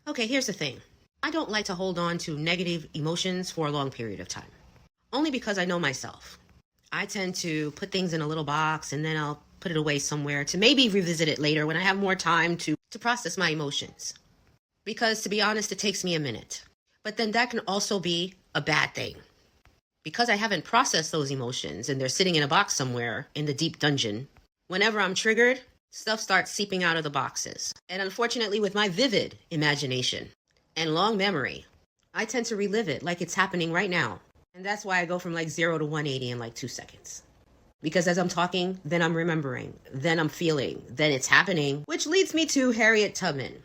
Okay, here's the thing. I don't like to hold on to negative emotions for a long period of time. Only because I know myself. I tend to put things in a little box and then I'll put it away somewhere to maybe revisit it later when I have more time to process my emotions. Because to be honest, it takes me a minute. But then that can also be a bad thing. Because I haven't processed those emotions and they're sitting in a box somewhere in the deep dungeon, whenever I'm triggered, stuff starts seeping out of the boxes. And unfortunately, with my vivid imagination and long memory, I tend to relive it like it's happening right now. And that's why I go from like 0 to 180 in like 2 seconds. Because as I'm talking, then I'm remembering, then I'm feeling, then it's happening, which leads me to Harriet Tubman.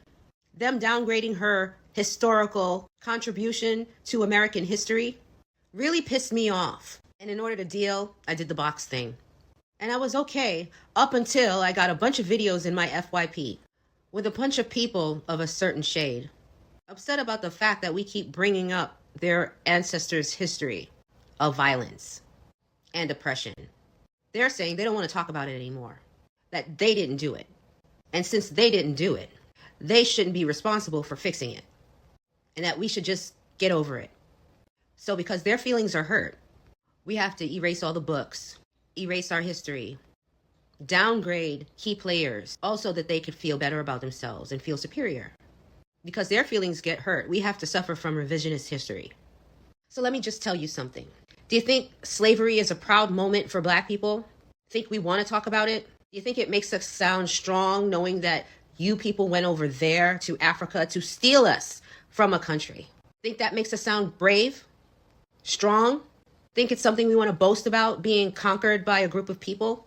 Them downgrading her historical contribution to American history really pissed me off. And in order to deal, I did the box thing. And I was okay up until I got a bunch of videos in my FYP with a bunch of people of a certain shade upset about the fact that we keep bringing up their ancestors' history of violence and oppression. They're saying they don't want to talk about it anymore, that they didn't do it. And since they didn't do it, they shouldn't be responsible for fixing it, and that we should just get over it. So because their feelings are hurt, we have to erase all the books, erase our history, downgrade key players, also that they could feel better about themselves and feel superior. Because their feelings get hurt, we have to suffer from revisionist history. So let me just tell you something. Do you think slavery is a proud moment for Black people? Think we want to talk about it? Do you think it makes us sound strong knowing that you people went over there to Africa to steal us from a country? Think that makes us sound brave? Strong? Think it's something we want to boast about, being conquered by a group of people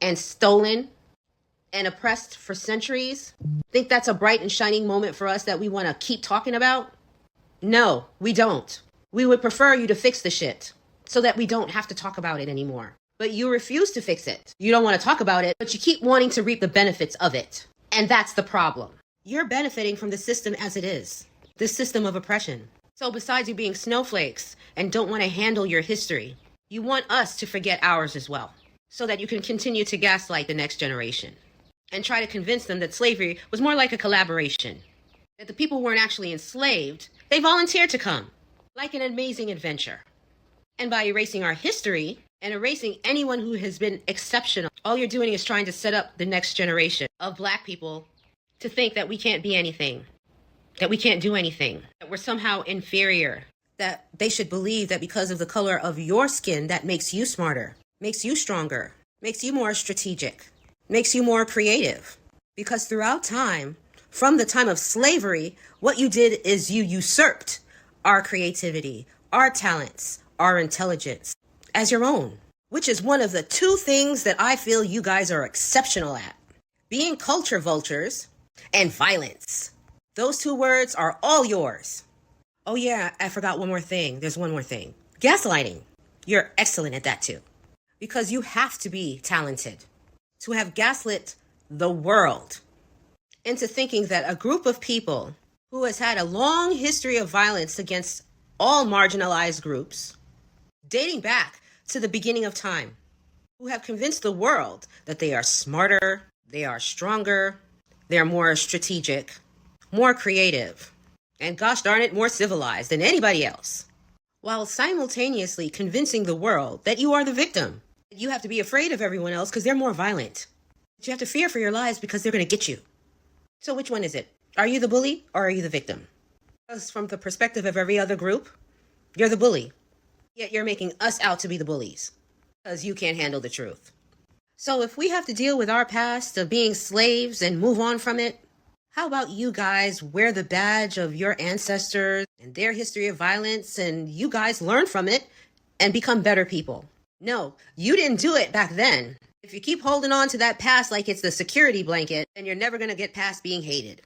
and stolen and oppressed for centuries? Think that's a bright and shining moment for us that we want to keep talking about? No, we don't. We would prefer you to fix the shit so that we don't have to talk about it anymore. But you refuse to fix it. You don't want to talk about it, but you keep wanting to reap the benefits of it. And that's the problem. You're benefiting from the system as it is, the system of oppression. So besides you being snowflakes and don't want to handle your history, you want us to forget ours as well, so that you can continue to gaslight the next generation and try to convince them that slavery was more like a collaboration, that the people weren't actually enslaved, they volunteered to come, like an amazing adventure. And by erasing our history and erasing anyone who has been exceptional, all you're doing is trying to set up the next generation of Black people to think that we can't be anything, that we can't do anything, that we're somehow inferior, that they should believe that because of the color of your skin, that makes you smarter, makes you stronger, makes you more strategic, makes you more creative. Because throughout time, from the time of slavery, what you did is you usurped our creativity, our talents, our intelligence as your own, which is one of the 2 things that I feel you guys are exceptional at: being culture vultures and violence. Those 2 words are all yours. Oh yeah, I forgot one more thing. There's one more thing. Gaslighting. You're excellent at that too. Because you have to be talented to have gaslit the world into thinking that a group of people who has had a long history of violence against all marginalized groups, dating back to the beginning of time, who have convinced the world that they are smarter, they are stronger, they're more strategic, more creative, and gosh darn it, more civilized than anybody else, while simultaneously convincing the world that you are the victim. You have to be afraid of everyone else because they're more violent. You have to fear for your lives because they're going to get you. So which one is it? Are you the bully or are you the victim? Because from the perspective of every other group, you're the bully. Yet you're making us out to be the bullies because you can't handle the truth. So if we have to deal with our past of being slaves and move on from it, how about you guys wear the badge of your ancestors and their history of violence, and you guys learn from it and become better people? No, you didn't do it back then. If you keep holding on to that past like it's the security blanket, then you're never going to get past being hated.